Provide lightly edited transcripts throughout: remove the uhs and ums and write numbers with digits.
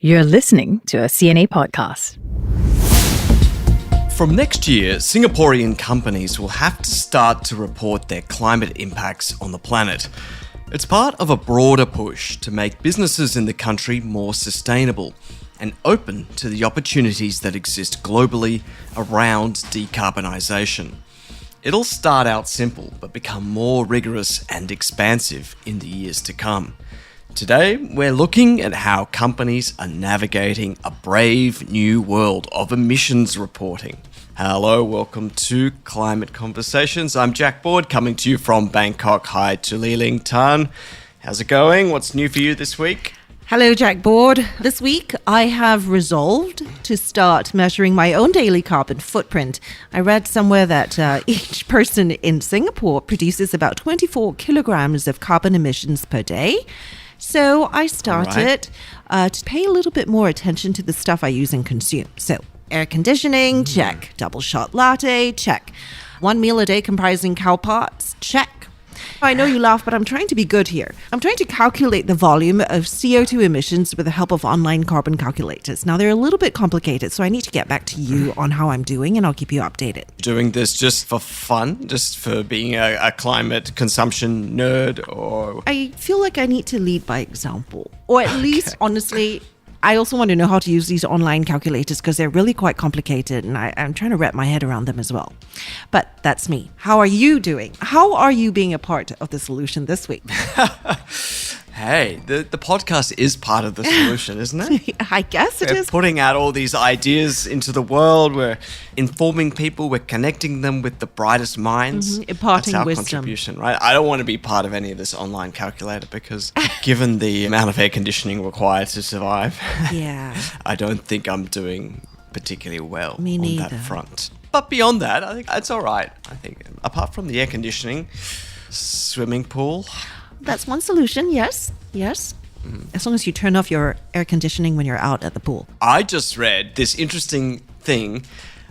You're listening to a CNA podcast. From next year, Singaporean companies will have to start to report their climate impacts on the planet. It's part of a broader push to make businesses in the country more sustainable and open to the opportunities that exist globally around decarbonisation. It'll start out simple but become more rigorous and expansive in the years to come. Today, we're looking at how companies are navigating a brave new world of emissions reporting. Hello, welcome to Climate Conversations. I'm Jack Board, coming to you from Bangkok. Hi to Lee Ling Tan. How's it going? What's new for you this week? Hello, Jack Board. This week, I have resolved to start measuring my own daily carbon footprint. I read somewhere that each person in Singapore produces about 24 kilograms of carbon emissions per day. So I started to pay a little bit more attention to the stuff I use and consume. So air conditioning, check. Double shot latte, check. One meal a day comprising cow parts, check. I know you laugh, but I'm trying to be good here. I'm trying to calculate the volume of CO2 emissions with the help of online carbon calculators. Now, they're a little bit complicated, so I need to get back to you on how I'm doing, and I'll keep you updated. Doing this just for fun? Just for being a climate consumption nerd? Or I feel like I need to lead by example. Or at least, honestly, I also want to know how to use these online calculators because they're really quite complicated and I'm trying to wrap my head around them as well. But that's me. How are you doing? How are you being a part of the solution this week? Hey, the podcast is part of the solution, isn't it? I guess it We're is. putting out all these ideas into the world. We're informing people. We're connecting them with the brightest minds. Imparting That's our wisdom. contribution, right? I don't want to be part of any of this online calculator because given the amount of air conditioning required to survive, Yeah. I don't think I'm doing particularly well Me on neither. that front. But beyond that, I think it's all right. I think apart from the air conditioning, swimming pool. That's one solution, yes. As long as you turn off your air conditioning when you're out at the pool. I just read this interesting thing.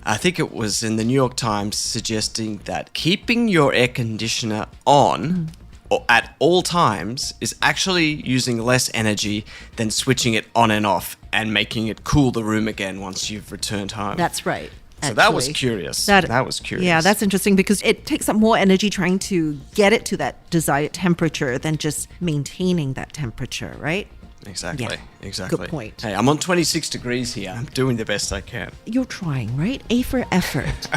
I think it was in the New York Times suggesting that keeping your air conditioner on or at all times is actually using less energy than switching it on and off and making it cool the room again once you've returned home. That's right. So that was actually. curious. That was curious. Yeah, that's interesting because it takes up more energy trying to get it to that desired temperature than just maintaining that temperature, right? Exactly. Yeah. Exactly. Good point. Hey, I'm on 26 degrees here. I'm doing the best I can. You're trying, right? A for effort.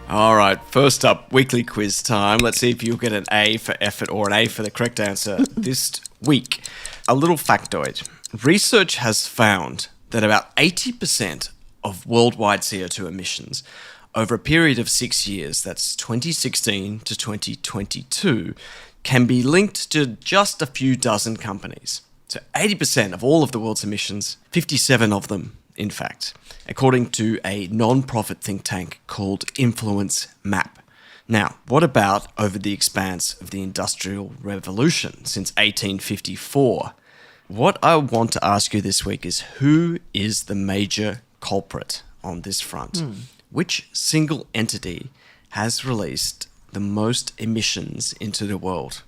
All right, first up, weekly quiz time. Let's see if you'll get an A for effort or an A for the correct answer this week. A little factoid. Research has found that about 80% of worldwide CO2 emissions over a period of 6 years, that's 2016 to 2022, can be linked to just a few dozen companies. So 80% of all of the world's emissions, 57 of them, in fact, according to a non-profit think tank called Influence Map. Now, what about over the expanse of the Industrial Revolution since 1854? What I want to ask you this week is who is the major culprit on this front? Which single entity has released the most emissions into the world?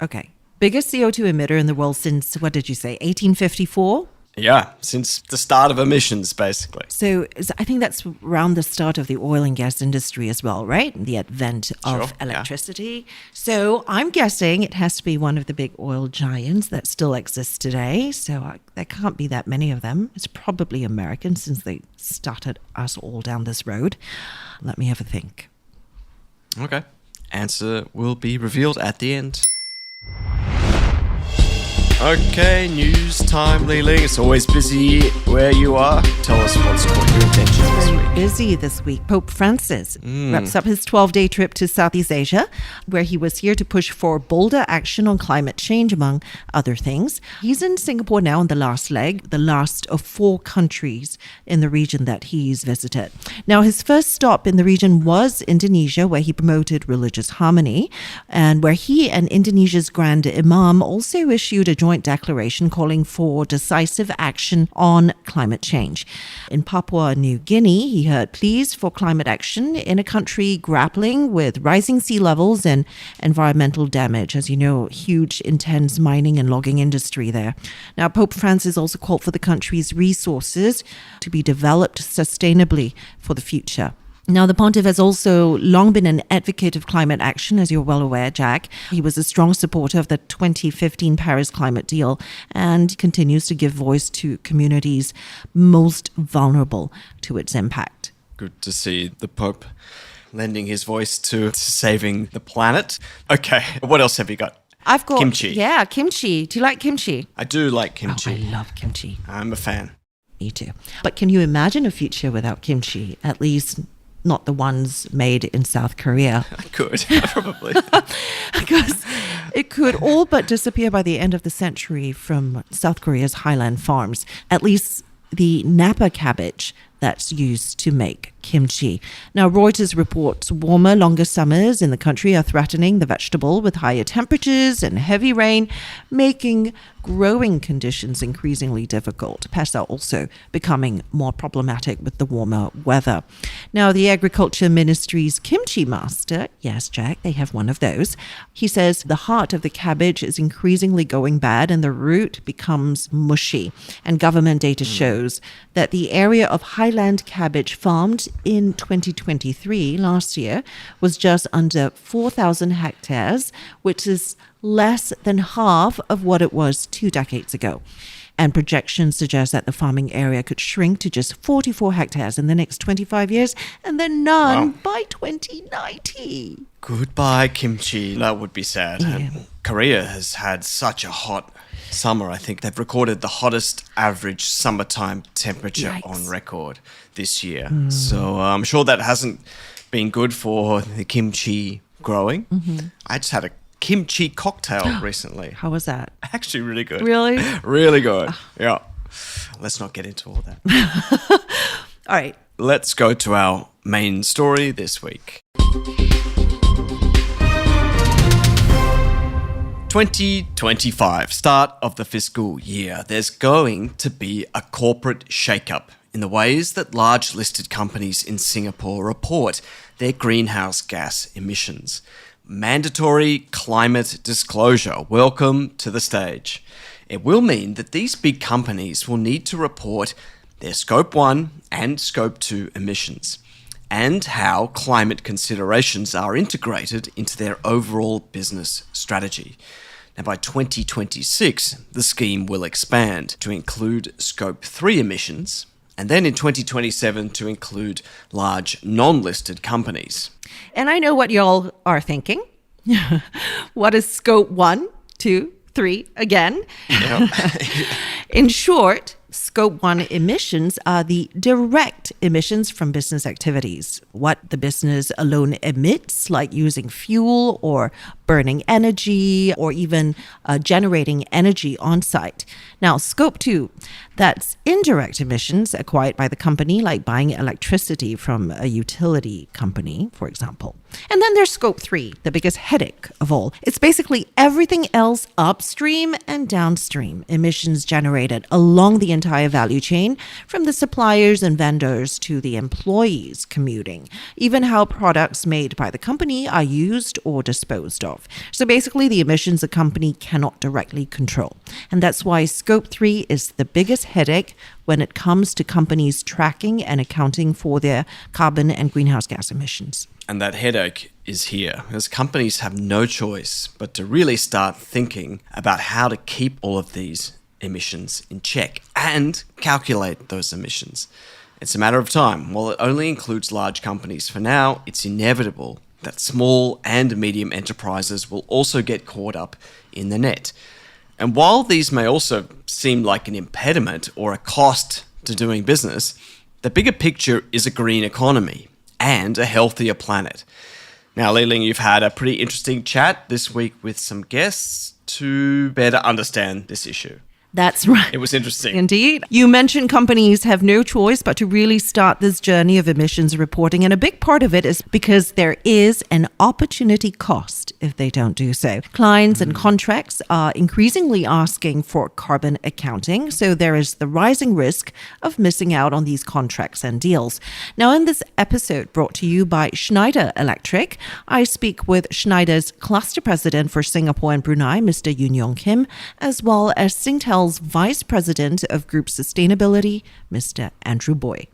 Okay. Biggest CO2 emitter in the world since, what did you say, 1854? Yeah, since the start of emissions, basically. So I think that's around the start of the oil and gas industry as well, right? The advent of electricity. Yeah. So I'm guessing it has to be one of the big oil giants that still exists today. So there can't be that many of them. It's probably American since they started us all down this road. Let me have a think. Okay. Answer will be revealed at the end. Okay, news time, Lee Ling. It's always busy where you are. Tell us what's caught your attention this week. Busy this week. Pope Francis wraps up his 12-day trip to Southeast Asia, where he was here to push for bolder action on climate change, among other things. He's in Singapore now on the last leg, the last of 4 countries in the region that he's visited. Now, his first stop in the region was Indonesia, where he promoted religious harmony, and where he and Indonesia's Grand Imam also issued a joint joint declaration calling for decisive action on climate change. In Papua New Guinea, he heard pleas for climate action in a country grappling with rising sea levels and environmental damage. As you know, huge, intense mining and logging industry there. Now, Pope Francis also called for the country's resources to be developed sustainably for the future. Now, the pontiff has also long been an advocate of climate action, as you're well aware, Jack. He was a strong supporter of the 2015 Paris climate deal and continues to give voice to communities most vulnerable to its impact. Good to see the Pope lending his voice to saving the planet. Okay, what else have you got? I've got kimchi. Yeah, kimchi. Do you like kimchi? I do like kimchi. Oh, I love kimchi. I'm a fan. Me too. But can you imagine a future without kimchi? At least not the ones made in South Korea. I could, probably. Because it could all but disappear by the end of the century from South Korea's highland farms. At least the Napa cabbage that's used to make kimchi. Now, Reuters reports warmer, longer summers in the country are threatening the vegetable with higher temperatures and heavy rain, making growing conditions increasingly difficult. Pests are also becoming more problematic with the warmer weather. Now, the Agriculture Ministry's kimchi master, yes, Jack, they have one of those. He says the heart of the cabbage is increasingly going bad and the root becomes mushy. And government data shows that the area of highland cabbage farmed in 2023, last year, was just under 4,000 hectares, which is less than half of what it was 2 decades ago. And projections suggest that the farming area could shrink to just 44 hectares in the next 25 years and then none by 2090. Goodbye, kimchi. That would be sad. Yeah. Korea has had such a hot summer. I think they've recorded the hottest average summertime temperature on record this year. So I'm sure that hasn't been good for the kimchi growing. I just had a kimchi cocktail recently. How was that? Actually, really good. Really? Really good. Yeah. Let's not get into all that. All right. Let's go to our main story this week. 2025, start of the fiscal year. There's going to be a corporate shakeup in the ways that large listed companies in Singapore report their greenhouse gas emissions. Mandatory climate disclosure. Welcome to the stage. It will mean that these big companies will need to report their Scope 1 and Scope 2 emissions and how climate considerations are integrated into their overall business strategy. Now, by 2026, the scheme will expand to include Scope 3 emissions, and then in 2027 to include large non-listed companies. And I know what y'all are thinking. What is Scope 1, 2, 3 again? In short, Scope 1 emissions are the direct emissions from business activities. What the business alone emits, like using fuel or burning energy or even generating energy on site. Now, Scope 2, that's indirect emissions acquired by the company, like buying electricity from a utility company, for example. And then there's Scope 3, the biggest headache of all. It's basically everything else upstream and downstream, emissions generated along the entire value chain, from the suppliers and vendors to the employees commuting, even how products made by the company are used or disposed of. So basically, the emissions a company cannot directly control. And that's why Scope 3 is the biggest headache when it comes to companies tracking and accounting for their carbon and greenhouse gas emissions. And that headache is here, as companies have no choice but to really start thinking about how to keep all of these emissions in check and calculate those emissions. It's a matter of time. While it only includes large companies for now, it's inevitable that small and medium enterprises will also get caught up in the net. And while these may also seem like an impediment or a cost to doing business, the bigger picture is a green economy and a healthier planet. Now, Li Ling, you've had a pretty interesting chat this week with some guests to better understand this issue. That's right. It was interesting. Indeed. You mentioned companies have no choice but to really start this journey of emissions reporting. And a big part of it is because there is an opportunity cost if they don't do so. Clients and contracts are increasingly asking for carbon accounting. So there is the rising risk of missing out on these contracts and deals. Now, in this episode brought to you by Schneider Electric, I speak with Schneider's cluster president for Singapore and Brunei, Mr. Yoon Young Kim, as well as Singtel's Vice President of Group Sustainability, Mr. Andrew Buay.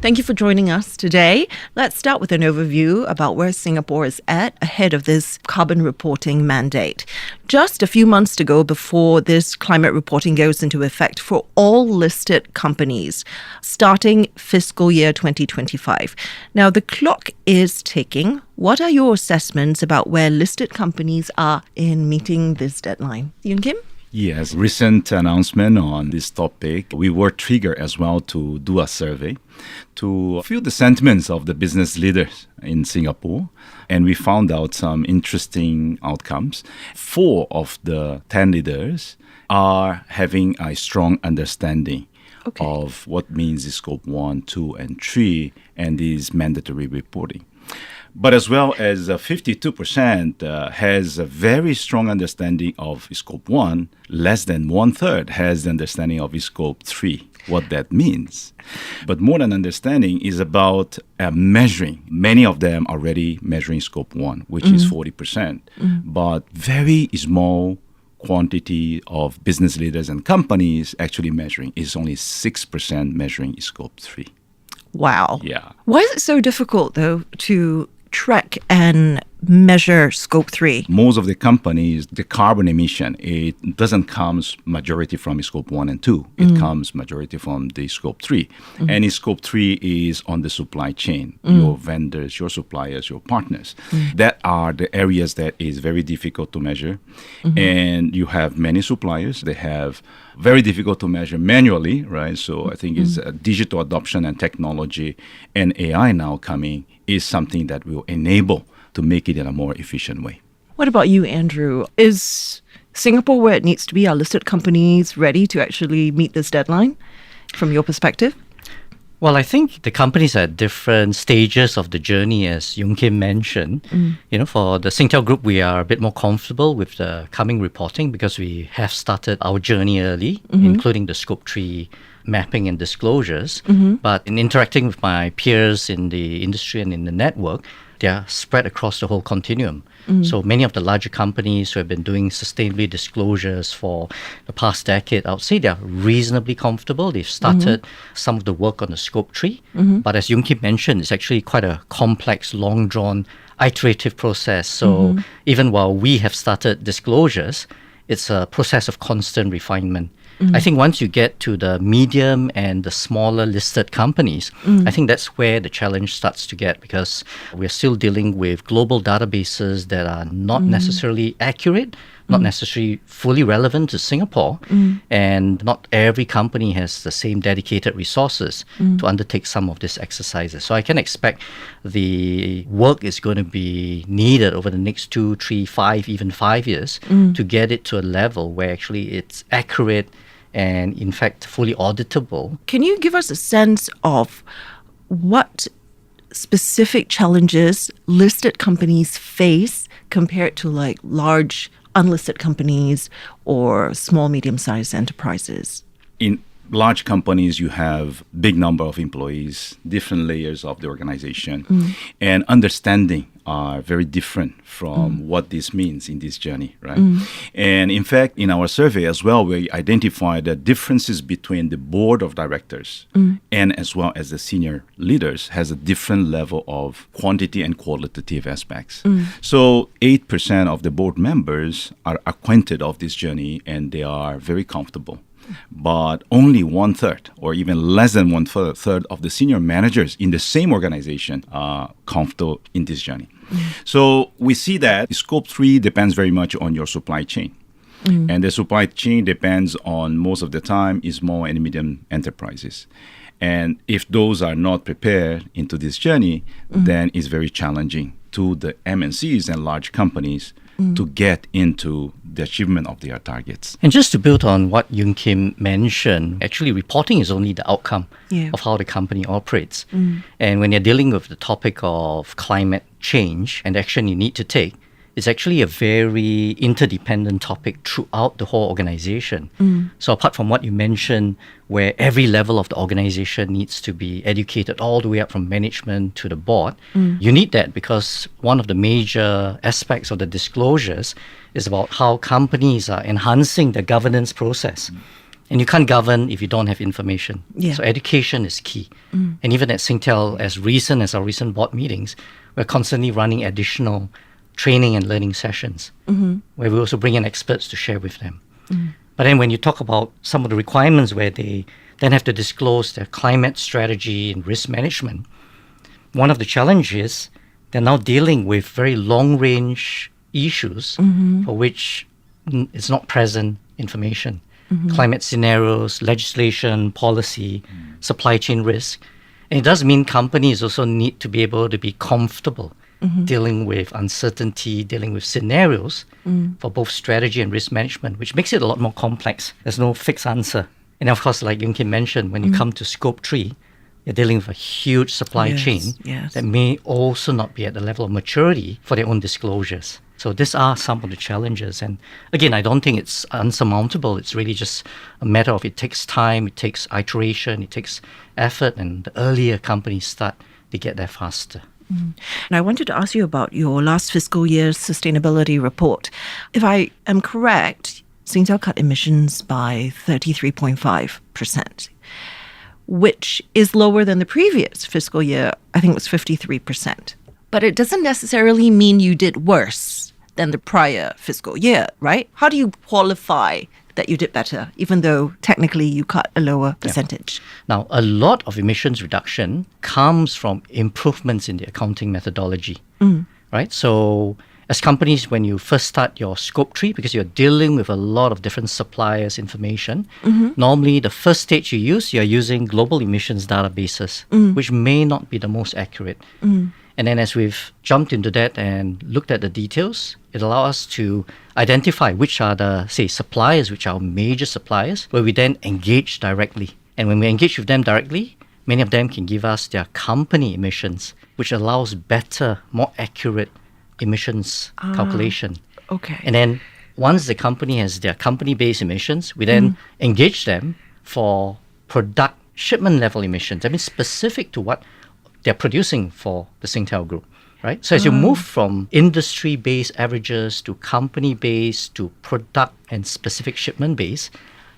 Thank you for joining us today. Let's start with an overview about where Singapore is at ahead of this carbon reporting mandate. Just a few months to go before this climate reporting goes into effect for all listed companies, starting fiscal year 2025. Now, the clock is ticking. What are your assessments about where listed companies are in meeting this deadline? Yoon Kim? Yes, recent announcement on this topic. We were triggered as well to do a survey to feel the sentiments of the business leaders in Singapore. And we found out some interesting outcomes. 4 of the 10 leaders are having a strong understanding of what means the scope 1, 2, and 3 and these mandatory reporting. But as well as 52% has a very strong understanding of scope 1, less than 1/3 has the understanding of scope 3, what that means. But more than understanding is about measuring. Many of them are already measuring scope 1, which is 40%. But very small quantity of business leaders and companies actually measuring is only 6% measuring scope 3. Wow. Yeah. Why is it so difficult, though, to track and measure scope 3? Most of the companies, the carbon emission, it doesn't come majority from scope 1 and 2. It comes majority from the scope 3. And scope 3 is on the supply chain, your vendors, your suppliers, your partners. That are the areas that is very difficult to measure. And you have many suppliers. They have very difficult to measure manually, right? So I think it's digital adoption and technology and AI now coming is something that will enable to make it in a more efficient way. What about you, Andrew? Is Singapore where it needs to be? Are listed companies ready to actually meet this deadline from your perspective? Well, I think the companies are at different stages of the journey, as Yoon Kim mentioned. For the Singtel Group, we are a bit more comfortable with the coming reporting because we have started our journey early, including the Scope 3 mapping and disclosures. But in interacting with my peers in the industry and in the network, they are spread across the whole continuum. So many of the larger companies who have been doing sustainability disclosures for the past decade, I would say they're reasonably comfortable. They've started some of the work on the Scope 3. But as Yoon Kim mentioned, it's actually quite a complex, long-drawn, iterative process. So even while we have started disclosures, it's a process of constant refinement. I think once you get to the medium and the smaller listed companies, I think that's where the challenge starts to get, because we're still dealing with global databases that are not necessarily accurate, not necessarily fully relevant to Singapore, and not every company has the same dedicated resources to undertake some of these exercises. So I can expect the work is going to be needed over the next 2, 3, 5, even 5 years to get it to a level where actually it's accurate and in fact fully auditable. Can you give us a sense of what specific challenges listed companies face compared to like large unlisted companies or small, medium-sized enterprises? In large companies, you have big number of employees, different layers of the organization, and understanding are very different from what this means in this journey, right? And in fact, in our survey as well, we identified the differences between the board of directors and as well as the senior leaders has a different level of quantity and qualitative aspects. So 8% of the board members are acquainted of this journey and they are very comfortable. But only 1/3 or even less than 1/3 of the senior managers in the same organization are comfortable in this journey. So we see that scope 3 depends very much on your supply chain. And the supply chain depends on, most of the time, small and medium enterprises. And if those are not prepared into this journey, then it's very challenging to the MNCs and large companies to get into the achievement of their targets. And just to build on what Yoon Kim mentioned, actually reporting is only the outcome of how the company operates. And when you're dealing with the topic of climate change and action you need to take, it's actually a very interdependent topic throughout the whole organization. So apart from what you mentioned, where every level of the organization needs to be educated all the way up from management to the board, you need that because one of the major aspects of the disclosures is about how companies are enhancing the governance process. And you can't govern if you don't have information. So education is key. And even at Singtel, as recent as our recent board meetings, we're constantly running additional training and learning sessions where we also bring in experts to share with them. But then when you talk about some of the requirements where they then have to disclose their climate strategy and risk management, one of the challenges, they're now dealing with very long-range issues for which it's not present information. Climate scenarios, legislation, policy, supply chain risk. And it does mean companies also need to be able to be comfortable dealing with uncertainty, dealing with scenarios for both strategy and risk management, which makes it a lot more complex. There's no fixed answer. And of course, like Yoon Kim mentioned, when you come to scope 3, you're dealing with a huge supply chain that may also not be at the level of maturity for their own disclosures. So these are some of the challenges. And again, I don't think it's unsurmountable. It's really just a matter of it takes time, it takes iteration, it takes effort, and the earlier companies start, they get there faster. And I wanted to ask you about your last fiscal year's sustainability report. If I am correct, Singtel cut emissions by 33.5%, which is lower than the previous fiscal year. I think it was 53%. But it doesn't necessarily mean you did worse than the prior fiscal year, right? How do you qualify that you did better, even though technically you cut a lower percentage? Now, a lot of emissions reduction comes from improvements in the accounting methodology, right? So as companies, when you first start your scope 3, because you're dealing with a lot of different suppliers' information, normally the first stage you use, you're using global emissions databases, which may not be the most accurate. And then as we've jumped into that and looked at the details, it allows us to identify which are the, say, suppliers, which are major suppliers, where we then engage directly. And when we engage with them directly, many of them can give us their company emissions, which allows better, more accurate emissions calculation. Okay. And then once the company has their company-based emissions, we then engage them for product shipment level emissions. I mean, specific to what they're producing for the Singtel Group, right? So as you move from industry-based averages to company-based to product and specific shipment-based,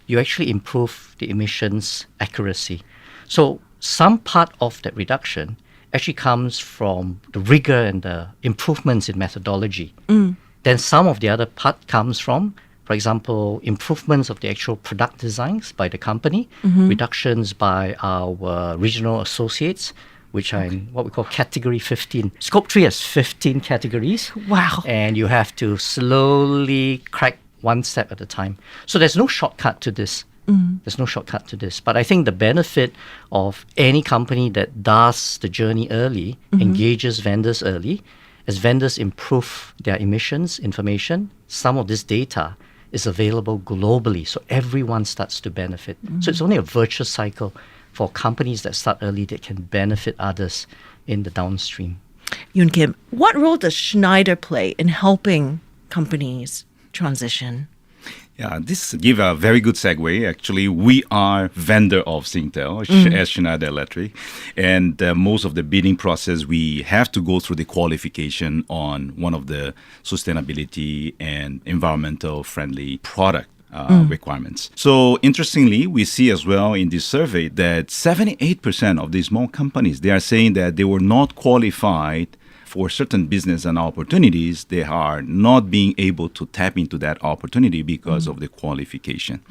you actually improve the emissions accuracy. So some part of that reduction actually comes from the rigor and the improvements in methodology. Then some of the other part comes from, for example, improvements of the actual product designs by the company, reductions by our regional associates, which are in what we call category 15. Scope 3 has 15 categories. Wow. And you have to slowly crack one step at a time. So there's no shortcut to this. There's no shortcut to this. But I think the benefit of any company that does the journey early, engages vendors early, as vendors improve their emissions information, some of this data is available globally. So everyone starts to benefit. So it's only a virtuous cycle for companies that start early that can benefit others in the downstream. Yoon Kim, what role does Schneider play in helping companies transition? Yeah, this give a very good segue. Actually, we are vendor of Singtel as Schneider Electric, and most of the bidding process we have to go through the qualification on one of the sustainability and environmental friendly product requirements. So interestingly, we see as well in this survey that 78% of these small companies, they are saying that they were not qualified for certain business and opportunities. They are not being able to tap into that opportunity because of the qualification.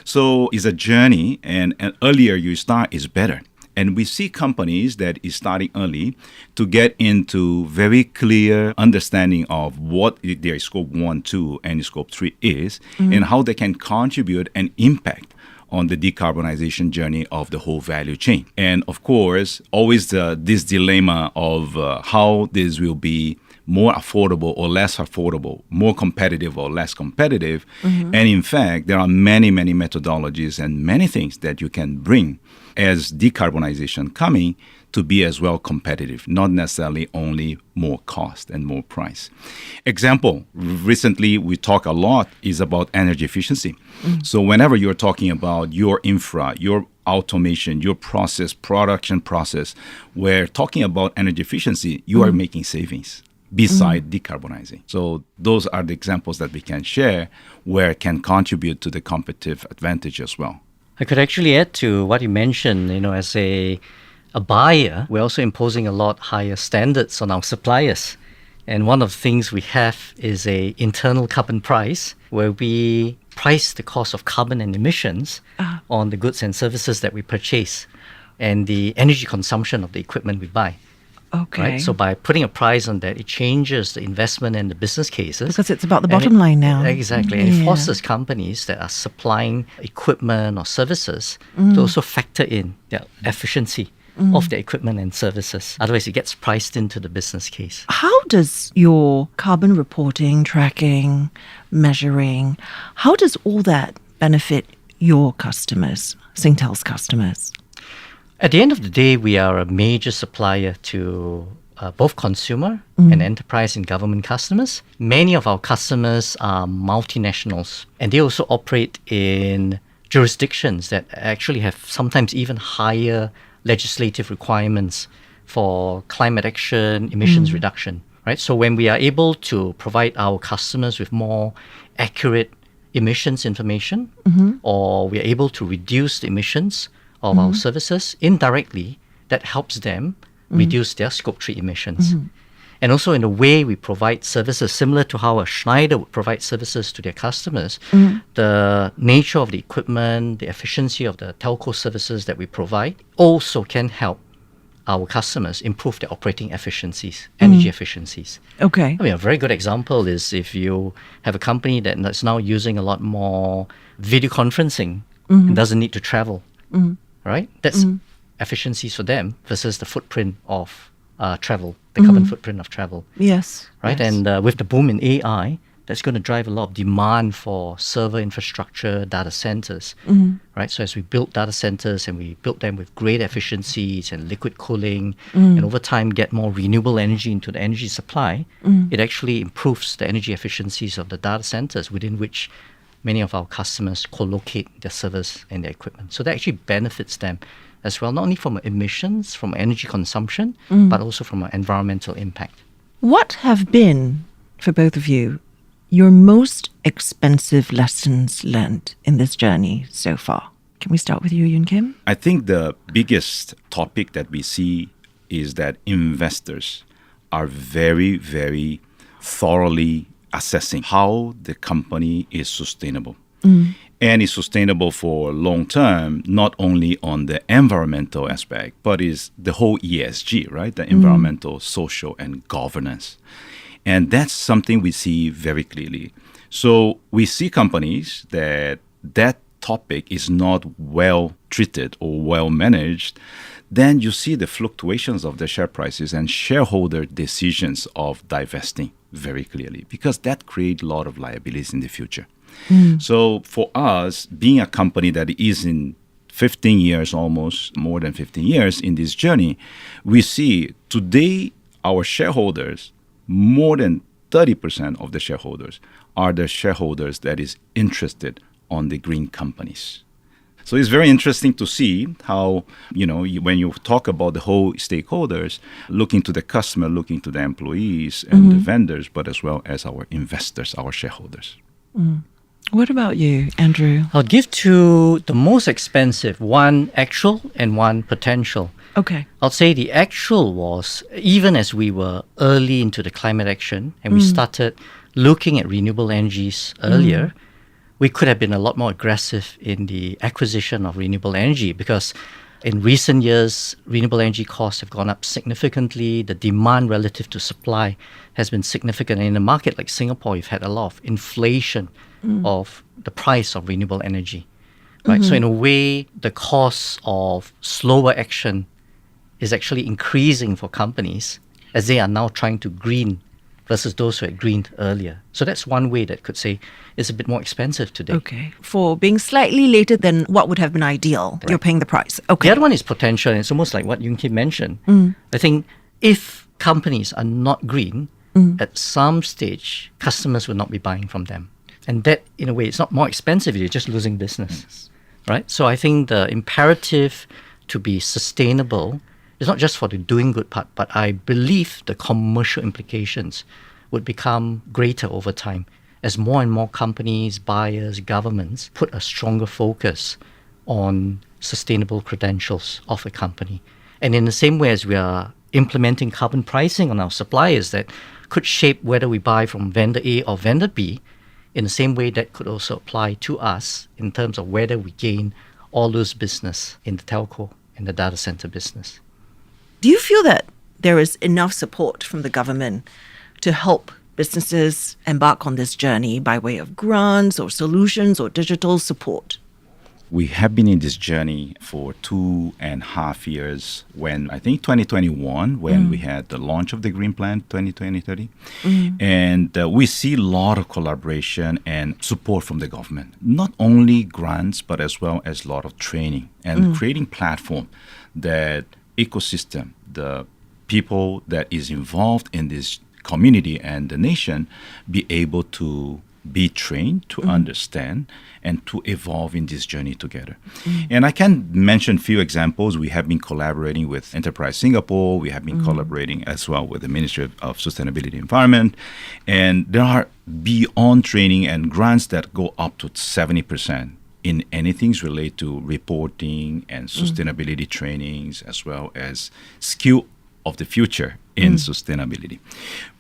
So it's a journey, and earlier you start is better. And we see companies that is starting early to get into very clear understanding of what their scope 1, 2, and scope 3 is, and how they can contribute and impact on the decarbonization journey of the whole value chain. And of course, always this dilemma of how this will be more affordable or less affordable, more competitive or less competitive. And in fact, there are many, many methodologies and many things that you can bring as decarbonization coming to be as well competitive, not necessarily only more cost and more price. Example, recently we talk a lot is about energy efficiency. So whenever you're talking about your infra, your automation, your process, production process, we're talking about energy efficiency, you are making savings beside decarbonizing. So those are the examples that we can share where it can contribute to the competitive advantage as well. I could actually add to what you mentioned, as a buyer, we're also imposing a lot higher standards on our suppliers. And one of the things we have is a internal carbon price where we price the cost of carbon and emissions on the goods and services that we purchase and the energy consumption of the equipment we buy. Okay. Right? So by putting a price on that, it changes the investment and the business cases. Because it's about the bottom line now. Exactly. And it forces companies that are supplying equipment or services to also factor in their efficiency of their equipment and services. Otherwise, it gets priced into the business case. How does your carbon reporting, tracking, measuring, how does all that benefit your customers, Singtel's customers? At the end of the day, we are a major supplier to both consumer and enterprise and government customers. Many of our customers are multinationals, and they also operate in jurisdictions that actually have sometimes even higher legislative requirements for climate action, emissions reduction, right? So when we are able to provide our customers with more accurate emissions information, or we are able to reduce the emissions of our services indirectly, that helps them reduce their Scope 3 emissions. And also in the way we provide services, similar to how a Schneider would provide services to their customers, the nature of the equipment, the efficiency of the telco services that we provide also can help our customers improve their operating efficiencies, energy efficiencies. Okay. I mean, a very good example is if you have a company that's now using a lot more video conferencing and doesn't need to travel, right? That's efficiencies for them versus the footprint of travel, the carbon footprint of travel. Yes. Right? Yes. And with the boom in AI, that's going to drive a lot of demand for server infrastructure, data centers. Right? So as we build data centers and we build them with great efficiencies and liquid cooling, and over time get more renewable energy into the energy supply, it actually improves the energy efficiencies of the data centers within which many of our customers co-locate their servers and their equipment. So that actually benefits them as well, not only from emissions, from energy consumption, but also from an environmental impact. What have been, for both of you, your most expensive lessons learned in this journey so far? Can we start with you, Yoon Kim? I think the biggest topic that we see is that investors are very, very thoroughly assessing how the company is sustainable. And is sustainable for long term, not only on the environmental aspect, but is the whole ESG, right? The environmental, social, and governance. And that's something we see very clearly. So we see companies that topic is not well treated or well managed, then you see the fluctuations of the share prices and shareholder decisions of divesting very clearly, because that creates a lot of liabilities in the future. So for us, being a company that is in 15 years, almost more than 15 years in this journey, we see today our shareholders, more than 30% of the shareholders are the shareholders that is interested on the green companies. So it's very interesting to see how, when you talk about the whole stakeholders, looking to the customer, looking to the employees and the vendors, but as well as our investors, our shareholders. What about you, Andrew? I'll give to the most expensive, one actual and one potential. Okay. I'll say the actual was, even as we were early into the climate action and we started looking at renewable energies earlier, we could have been a lot more aggressive in the acquisition of renewable energy, because in recent years, renewable energy costs have gone up significantly. The demand relative to supply has been significant. And in a market like Singapore, you've had a lot of inflation of the price of renewable energy. Right? So in a way, the cost of slower action is actually increasing for companies as they are now trying to green versus those who had greened earlier. So that's one way that could say it's a bit more expensive today. Okay. For being slightly later than what would have been ideal, you're paying the price. Okay. The other one is potential, and it's almost like what Yoon Kim mentioned. I think if companies are not green, at some stage, customers will not be buying from them. And that, in a way, it's not more expensive, you're just losing business. Right? So I think the imperative to be sustainable is not just for the doing good part, but I believe the commercial implications would become greater over time as more and more companies, buyers, governments put a stronger focus on sustainable credentials of a company. And in the same way as we are implementing carbon pricing on our suppliers that could shape whether we buy from vendor A or vendor B, in the same way that could also apply to us in terms of whether we gain or lose business in the telco and the data center business. Do you feel that there is enough support from the government to help businesses embark on this journey by way of grants or solutions or digital support? We have been in this journey for 2.5 years when I think 2021, when we had the launch of the Green Plan 2020-30. And we see a lot of collaboration and support from the government. Not only grants, but as well as a lot of training and creating platform that ecosystem, the people that is involved in this community and the nation be able to be trained to understand and to evolve in this journey together. And I can mention a few examples. We have been collaborating with Enterprise Singapore. We have been collaborating as well with the Ministry of Sustainability and Environment. And there are beyond training and grants that go up to 70% in anything related to reporting and sustainability trainings, as well as skill of the future in sustainability.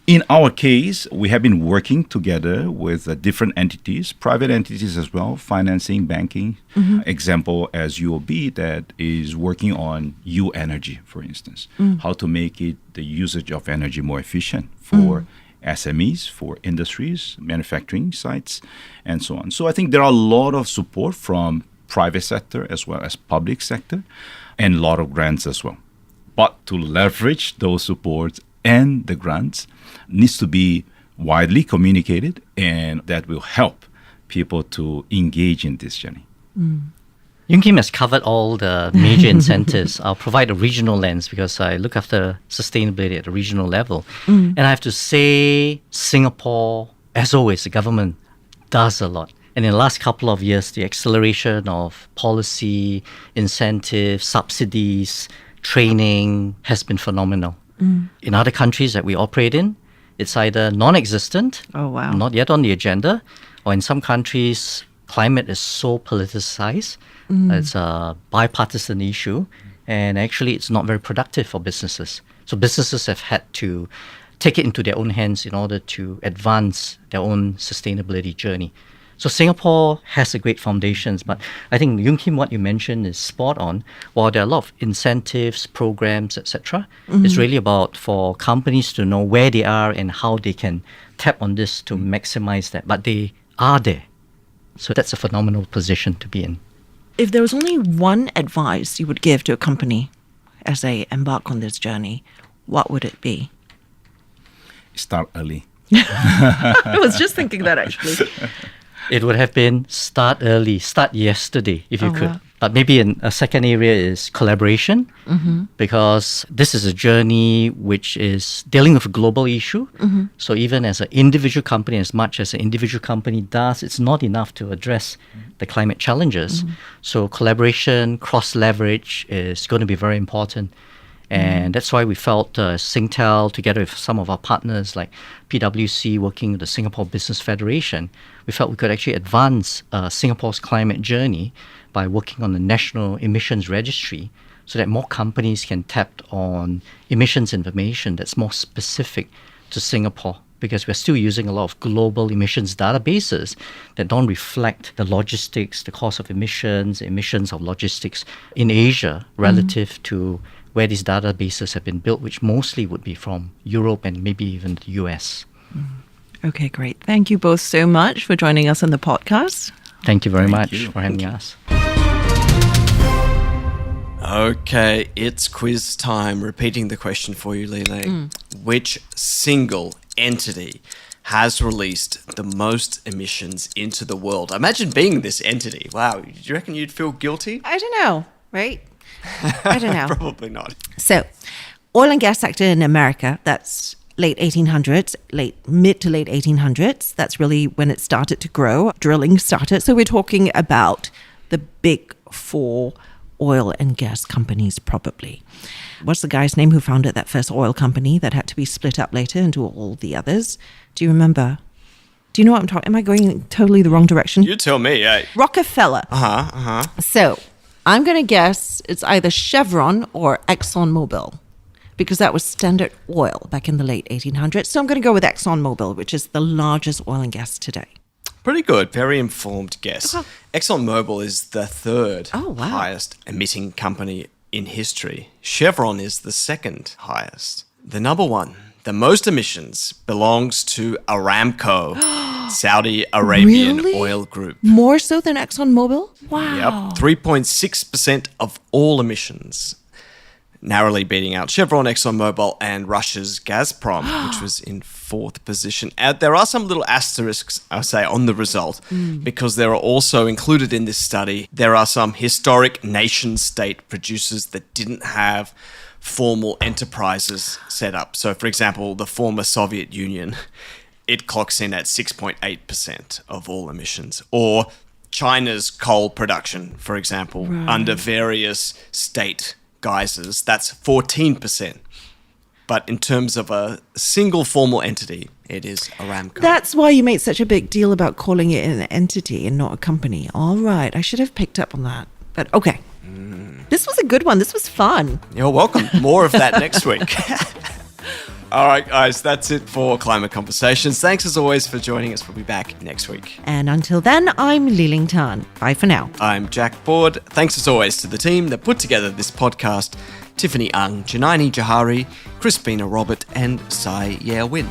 In our case, we have been working together with different entities, private entities as well, financing, banking. Example as UOB that is working on U Energy, for instance, how to make it the usage of energy more efficient for SMEs, for industries, manufacturing sites, and so on. So I think there are a lot of support from private sector as well as public sector, and a lot of grants as well. But to leverage those supports and the grants needs to be widely communicated, and that will help people to engage in this journey. Yoon Kim has covered all the major incentives. I'll provide a regional lens because I look after sustainability at a regional level. And I have to say, Singapore, as always, the government does a lot. And in the last couple of years, the acceleration of policy, incentives, subsidies, training has been phenomenal. In other countries that we operate in, it's either non-existent, Oh, wow. not yet on the agenda, or in some countries, climate is so politicized, it's a bipartisan issue, and actually it's not very productive for businesses. So businesses have had to take it into their own hands in order to advance their own sustainability journey. So Singapore has a great foundations, but I think Yoon Kim, what you mentioned is spot on. While there are a lot of incentives, programs, etc., it's really about for companies to know where they are and how they can tap on this to maximize that. But they are there. So that's a phenomenal position to be in. If there was only one advice you would give to a company as they embark on this journey, what would it be? Start early. I was just thinking that actually. It would have been start early, start yesterday if you could. Wow. But maybe a second area is collaboration, because this is a journey which is dealing with a global issue. So even as an individual company, as much as an individual company does, it's not enough to address the climate challenges. So collaboration, cross-leverage is going to be very important. And that's why we felt Singtel, together with some of our partners like PwC, working with the Singapore Business Federation, we felt we could actually advance Singapore's climate journey by working on the National Emissions Registry so that more companies can tap on emissions information that's more specific to Singapore, because we're still using a lot of global emissions databases that don't reflect the logistics, the cost of emissions of logistics in Asia relative to where these databases have been built, which mostly would be from Europe and maybe even the US. Okay, great. Thank you both so much for joining us on the podcast. Thank you very much you. for having us. Okay, it's quiz time. Repeating the question for you, Lele. Which single entity has released the most emissions into the world? Imagine being this entity. Wow, do you reckon you'd feel guilty? I don't know, right? I don't know. Probably not. So, oil and gas sector in America, that's mid to late 1800s. That's really when it started to grow. Drilling started. So we're talking about the big four oil and gas companies, probably. What's the guy's name who founded that first oil company that had to be split up later into all the others? Do you remember? Do you know what I'm talking? Am I going totally the wrong direction? You tell me, eh? Rockefeller. So I'm going to guess it's either Chevron or ExxonMobil, because that was Standard Oil back in the late 1800s. So I'm going to go with ExxonMobil, which is the largest oil and gas today. Pretty good. Very informed guess. ExxonMobil is the third highest emitting company in history. Chevron is the second highest. The number one, the most emissions, belongs to Aramco, Saudi Arabian Really? oil group. More so than ExxonMobil? Wow. Yep, 3.6% of all emissions. Narrowly beating out Chevron, ExxonMobil, and Russia's Gazprom, which was in fourth position. There are some little asterisks, I would say, on the result, because there are also included in this study, there are some historic nation-state producers that didn't have formal enterprises set up. So, for example, the former Soviet Union, it clocks in at 6.8% of all emissions. Or China's coal production, for example, under various state guises, that's 14%. But in terms of a single formal entity, it is Aramco. That's why you made such a big deal about calling it an entity and not a company. All right. I should have picked up on that. But okay. This was a good one. This was fun. You're welcome. More of that next week. All right, guys, that's it for Climate Conversations. Thanks as always for joining us. We'll be back next week. And until then, I'm Li-Ling Tan. Bye for now. I'm Jack Board. Thanks as always to the team that put together this podcast: Tiffany Ang, Janani Jahari, Crispina Robert, and Sai Yeo Win.